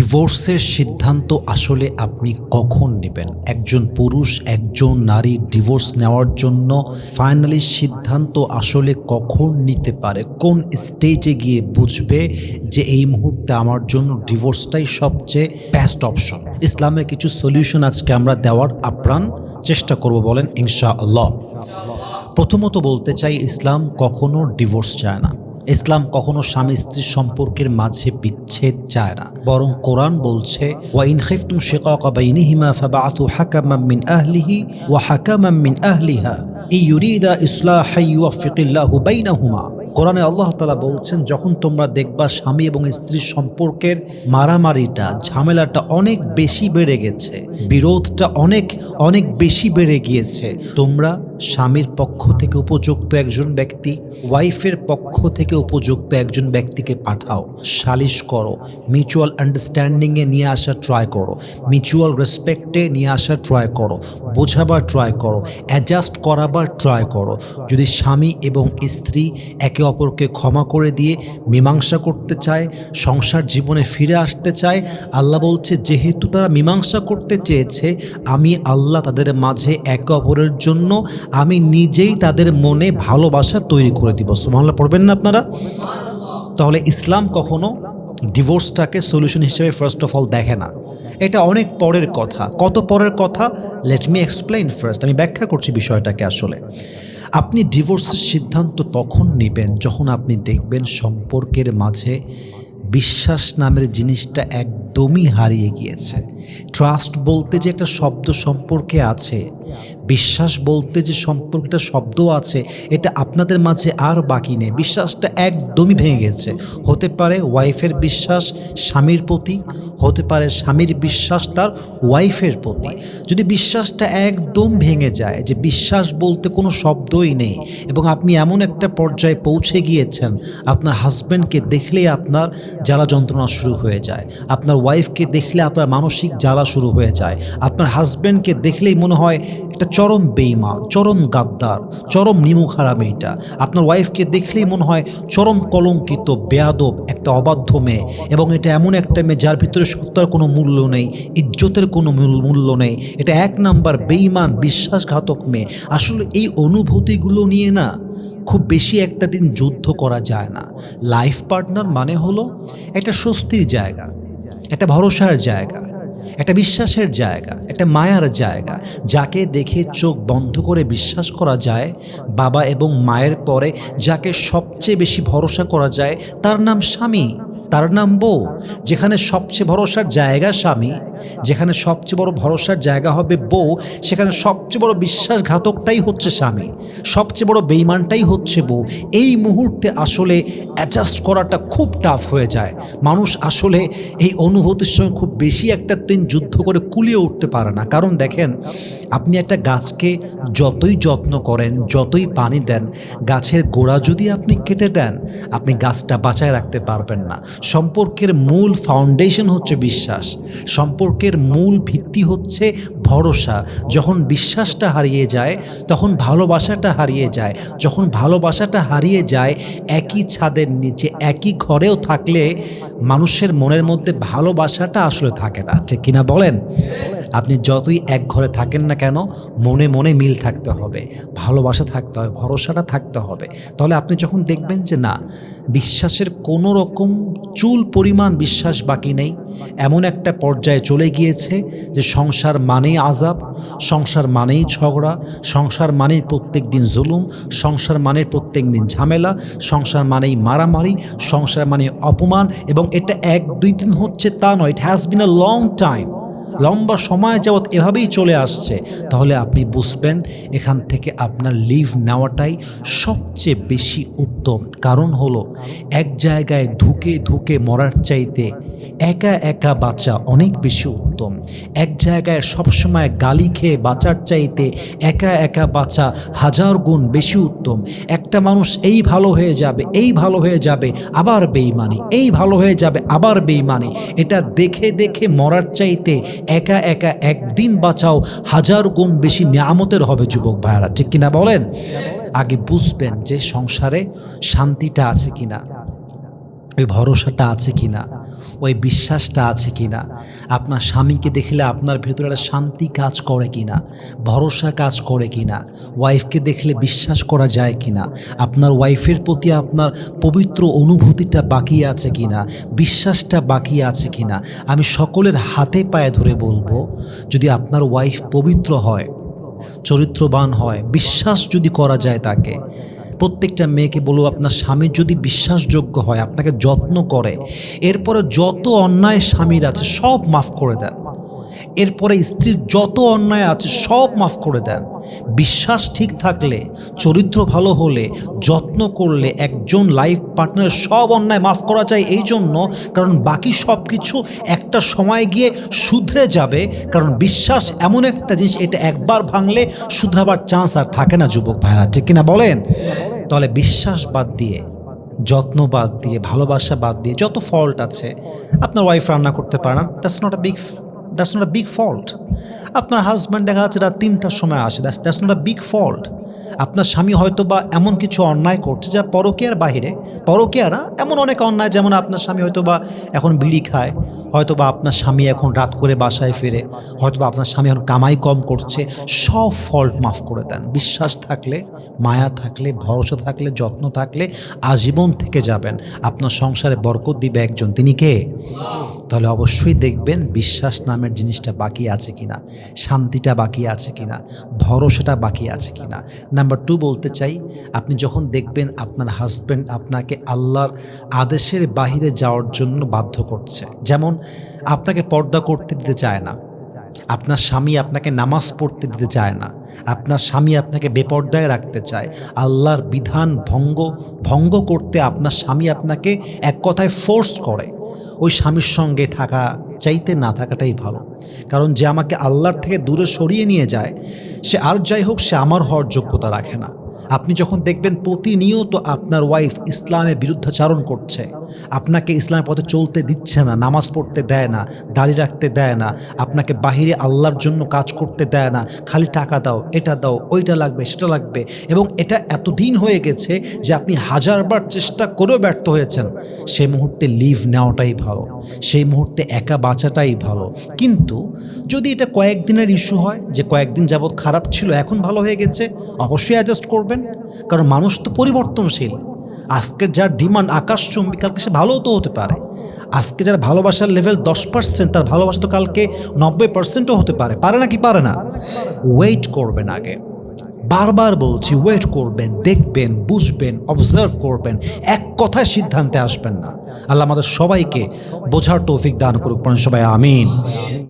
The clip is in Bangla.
ডিভোর্সের সিদ্ধান্ত আসলে আপনি কখন নেবেন? একজন পুরুষ একজন নারী ডিভোর্স নেওয়ার জন্য ফাইনালি সিদ্ধান্ত আসলে কখন নিতে পারে? কোন স্টেজে গিয়ে বুঝবে যে এই মুহূর্তে আমার জন্য ডিভোর্সটাই সবচেয়ে বেস্ট অপশন? ইসলামের কিছু সলিউশন আজকে আমরা দেওয়ার আপ্রাণ চেষ্টা করব, বলেন ইনশাআল্লাহ। প্রথমত বলতে চাই, ইসলাম কখনো ডিভোর্স চায় না। ইসলাম কখনো স্বামী স্ত্রীর সম্পর্কের মাঝে বিচ্ছেদ চায় না, বরং কোরআন বলছে ওয়াইন খিফতুম শিকাকা বাইনিহিমা ফাবআথু হাকামান মিন আহলিহি ওয়া হাকামান মিন আহলিহা ইয়ুরিদা ইসলাহা ইউওয়াফিকিল্লাহু বাইনাহুমা। কোরআনে আল্লাহ তাআলা বলছেন, যখন তোমরা দেখবা স্বামী এবং স্ত্রীর সম্পর্কের মারামারিটা ঝামেলাটা অনেক বেশি বেড়ে গেছে, বিরোধটা অনেক বেশি বেড়ে গিয়েছে, তোমরা স্বামীর পক্ষ থেকে উপযুক্ত একজন ব্যক্তি, ওয়াইফের পক্ষ থেকে উপযুক্ত একজন ব্যক্তিকে পাঠাও, সালিশ করো, মিউচুয়াল আন্ডারস্ট্যান্ডিংয়ে নিয়ে আসা ট্রাই করো, মিউচুয়াল রেসপেক্টে নিয়ে আসা ট্রাই করো, বোঝাবার ট্রাই করো, অ্যাডজাস্ট করাবার ট্রাই করো। যদি স্বামী এবং স্ত্রী একে অপরকে ক্ষমা করে দিয়ে মীমাংসা করতে চায়, সংসার জীবনে ফিরে আসতে চায়, আল্লাহ বলছে যেহেতু তারা মীমাংসা করতে চেয়েছে, আমি আল্লাহ তাদের মাঝে একে অপরের জন্য আমি নিজেই তাদের মনে ভালোবাসা তৈরি করে দিব। সুবহানাল্লাহ পড়বেন না আপনারা? তাহলে ইসলাম কখনো ডিভোর্সটাকে সলিউশন হিসেবে ফার্স্ট অফ অল দেখে না। এটা অনেক পরের কথা। কত পরের কথা? Let me explain first. আমি ব্যাখ্যা করছি বিষয়টাকে। আসলে আপনি ডিভোর্সের সিদ্ধান্ত তখন নেবেন যখন আপনি দেখবেন সম্পর্কের মাঝে বিশ্বাস নামের জিনিসটা একদমই হারিয়ে গিয়েছে। ট্রাস্ট বলতে যে একটা শব্দ সম্পর্কে আছে, বিশ্বাস বলতে যে সম্পর্কটা শব্দ আছে, এটা আপনাদের মাঝে আর বাকি নেই। বিশ্বাসটা একদমই ভেঙে গেছে। হতে পারে ওয়াইফের বিশ্বাস স্বামীর প্রতি, হতে পারে স্বামীর বিশ্বাস তার ওয়াইফের প্রতি। যদি বিশ্বাসটা একদম ভেঙে যায় যে বিশ্বাস বলতে কোনো শব্দই নেই, এবং আপনি এমন একটা পর্যায়ে পৌঁছে গিয়েছেন আপনার হাজব্যান্ডকে দেখলেই আপনার জ্বালা যন্ত্রণা শুরু হয়ে যায়, আপনার ওয়াইফকে দেখলে আপনার মানসিক জ্বালা শুরু হয়ে যায়, আপনার হাজব্যান্ডকে দেখলেই মনে হয় একটা চরম বেঈমান, চরম গাদ্দার, চরম নিমুখ হারাম এইটা, আপনার ওয়াইফকে দেখলেই মনে হয় চরম কলঙ্কিত, বেয়াদব, একটা অবাধ্য মেয়ে, এবং এটা এমন একটা মেয়ে যার ভিতরে সত্যের কোনো মূল্য নেই, ইজ্জতের কোনো মূল্য নেই, এটা এক নাম্বার বেঈমান, বিশ্বাসঘাতক মেয়ে। আসলে এই অনুভূতিগুলো নিয়ে না খুব বেশি একটা দিন যুদ্ধ করা যায় না। লাইফ পার্টনার মানে হলো একটা স্বস্তির জায়গা, একটা ভরসার জায়গা, একটা বিশ্বাসের জায়গা, একটা মায়ার জায়গা, যাকে দেখে চোখ বন্ধ করে বিশ্বাস করা যায়। বাবা এবং মায়ের পরে যাকে সবচেয়ে বেশি ভরসা করা যায় তার নাম স্বামী, তার নাম বউ। যেখানে সবচেয়ে ভরসার জায়গা স্বামী, যেখানে সবচেয়ে বড় ভরসার জায়গা হবে বউ, সেখানে সবচেয়ে বড় বিশ্বাসঘাতকটাই হচ্ছে স্বামী, সবচেয়ে বড় বেঈমানটাই হচ্ছে বউ। এই মুহূর্তে আসলে অ্যাডজাস্ট করাটা খুব টাফ হয়ে যায়। মানুষ আসলে এই অনুভূতির সঙ্গে খুব বেশি একটা দিন যুদ্ধ করে কুলিয়ে উঠতে পারে না। কারণ দেখেন, আপনি একটা গাছকে যতই যত্ন করেন, যতই পানি দেন, গাছের গোড়া যদি আপনি কেটে দেন, আপনি গাছটা বাঁচায় রাখতে পারবেন না। সম্পর্কের মূল ফাউন্ডেশন হচ্ছে বিশ্বাস, সম্পর্কের মূল ভিত্তি হচ্ছে ভরসা। যখন বিশ্বাসটা হারিয়ে যায় তখন ভালোবাসাটা হারিয়ে যায়। যখন ভালোবাসাটা হারিয়ে যায়, একই ছাদের নিচে একই ঘরেও থাকলে মানুষের মনের মধ্যে ভালোবাসাটা আসলে থাকে না। ঠিক কিনা বলেন? আপনি যতই এক ঘরে থাকেন না কেন, মনে মনে মিল থাকতে হবে, ভালোবাসা থাকতে হবে, ভরসাটা থাকতে হবে। তাহলে আপনি যখন দেখবেন যে না, বিশ্বাসের কোনো রকম চুল পরিমাণ বিশ্বাস বাকি নেই, এমন একটা পর্যায়ে চলে গিয়েছে যে সংসার মানেই আযাব, সংসার মানেই ঝগড়া, সংসার মানেই প্রত্যেক দিন জুলুম, সংসার মানেই প্রত্যেক দিন ঝামেলা, সংসার মানেই মারামারি, সংসার মানে অপমান, এবং এটা 1-2 দিন হচ্ছে তা নয়, it has been a long time, লম্বা সময় যাবৎ এভাবেই চলে আসছে। তাহলে আপনি বুঝবেন এখান থেকে আপনার লিভ নেওয়াটাই সবচেয়ে বেশি উত্তম। কারণ হলো, এক জায়গায় ধুকে ধুকে মরার চাইতে একা একা বাঁচা অনেক বেশি উত্তম। এক জায়গায় সবসময় গালি খেয়ে বাঁচার চাইতে একা একা বাঁচা 1000 গুণ বেশি উত্তম। একটা মানুষ এই ভালো হয়ে যাবে, এই ভালো হয়ে যাবে, আবার বেঈমানি, এই ভালো হয়ে যাবে, আবার বেঈমানি, এটা দেখে দেখে মরার চাইতে একা একা একদিন বাঁচাও 1000 গুণ বেশি নিয়ামতের হবে। যুবক ভাইরা, ঠিক কিনা বলেন? আগে বুঝবেন যে সংসারে শান্তিটা আছে কিনা, ওই ভরসাটা আছে কিনা, ওই বিশ্বাসটা আছে কিনা, আপনার স্বামীকে দেখলে আপনার ভেতরে একটা শান্তি কাজ করে কিনা, ভরসা কাজ করে কিনা, ওয়াইফকে দেখলে বিশ্বাস করা যায় কিনা, আপনার ওয়াইফের প্রতি আপনার পবিত্র অনুভূতিটা বাকি আছে কিনা, বিশ্বাসটা বাকি আছে কিনা। আমি সকলের হাতে পায়ে ধরে বলবো, যদি আপনার ওয়াইফ পবিত্র হয়, চরিত্রবান হয়, বিশ্বাস যদি করা যায় তাকে, প্রত্যেকটা মেয়েকে বলবো আপনার স্বামী যদি বিশ্বাসযোগ্য হয়, আপনাকে যত্ন করে, এরপরে যত অন্যায় স্বামীর আছে সব মাফ করে দেন। এরপরে স্ত্রীর যত অন্যায় আছে সব মাফ করে দেন। বিশ্বাস ঠিক থাকলে, চরিত্র ভালো হলে, যত্ন করলে একজন লাইফ পার্টনারের সব অন্যায় মাফ করা যায়। এই জন্য কারণ বাকি সব কিছু একটা সময় গিয়ে শুধরে যাবে। কারণ বিশ্বাস এমন একটা জিনিস, এটা একবার ভাঙলে শুধরাবার চান্স আর থাকে না যুবক ভাইরা, ঠিক কিনা বলেন? তাহলে বিশ্বাস বাদ দিয়ে, যত্ন বাদ দিয়ে, ভালোবাসা বাদ দিয়ে যত ফল্ট আছে, আপনার ওয়াইফ রান্না করতে পারে না, that's not a big fault. আপনার হাজব্যান্ড দেখা যাচ্ছে রাত 3টার সময় আসে, that's not a big fault. আপনার স্বামী হয়তো বা এমন কিছু অন্যায় করছে যা পরকীয়ার বাহিরে, পরকীয়া না, এমন অনেক অন্যায়, যেমন আপনার স্বামী হয়তো বা এখন বিড়ি খায়, হয়তো বা আপনার স্বামী এখন রাত করে বাসায় ফিরে, হয়তো বা আপনার স্বামী এখন কামাই কম করছে, সব ফল্ট মাফ করে দেন। বিশ্বাস থাকলে, মায়া থাকলে, ভরসা থাকলে, যত্ন থাকলে আজীবন থেকে যাবেন। আপনার সংসারে বরকত দিবে একজন, তিনি কে? তাহলে অবশ্যই দেখবেন বিশ্বাস নামের জিনিসটা বাকি আছে কিনা, শান্তিটা বাকি আছে কিনা, ভরসাটা বাকি আছে কিনা। নাম্বার 2 বলতে চাই, আপনি যখন দেখবেন আপনার হাজব্যান্ড আপনাকে আল্লাহর আদেশের বাহিরে যাওয়ার জন্য বাধ্য করছে, যেমন আপনাকে পর্দা করতে দিতে চায় না, আপনার স্বামী আপনাকে নামাজ পড়তে দিতে চায় না, আপনার স্বামী আপনাকে বেপর্দায় রাখতে চায়, আল্লাহর বিধান ভঙ্গ করতে আপনার স্বামী আপনাকে এক কথায় ফোর্স করে, ওই স্বামীর সঙ্গে থাকা চাইতে না থাকাটাই ভালো। কারণ যে আমাকে আল্লাহর থেকে দূরে সরিয়ে নিয়ে যায়, সে আর যাই হোক, সে আমার হওয়ার যোগ্যতা রাখে না। আপনি যখন দেখবেন প্রতিনিয়ত আপনার ওয়াইফ ইসলামের বিরুদ্ধাচারণ করছে, আপনাকে ইসলামের পথে চলতে দিচ্ছে না, নামাজ পড়তে দেয় না, দাড়ি রাখতে দেয় না, আপনাকে বাহিরে আল্লাহর জন্য কাজ করতে দেয় না, খালি টাকা দাও, এটা দাও, ওইটা লাগবে, সেটা লাগবে, এবং এটা এতদিন হয়ে গেছে যে আপনি হাজারবার চেষ্টা করেও ব্যর্থ হয়েছেন, সেই মুহূর্তে লিভ নেওয়াটাই ভালো, সেই মুহূর্তে একা বাঁচাটাই ভালো। কিন্তু যদি এটা কয়েকদিনের ইস্যু হয়, যে কয়েকদিন যাবৎ খারাপ ছিল, এখন ভালো হয়ে গেছে, অবশ্যই অ্যাডজাস্ট করবেন। কারণ মানুষ তো পরিবর্তনশীল। আজকের যার ডিমান্ড আকাশচুম্বী, কালকে সে ভালোও তো হতে পারে। আজকে যার ভালোবাসার লেভেল 10%, তার ভালোবাসা তো কালকে 90%ও হতে পারে, পারে না কি পারে না? ওয়েট করবেন আগে, বারবার বলছি, ওয়েট করবেন, দেখবেন, বুঝবেন, অবজার্ভ করবেন, এক কথায় সিদ্ধান্তে আসবেন না। আল্লাহ আমাদের সবাইকে বোঝার তৌফিক দান করুক, সবাই আমিন।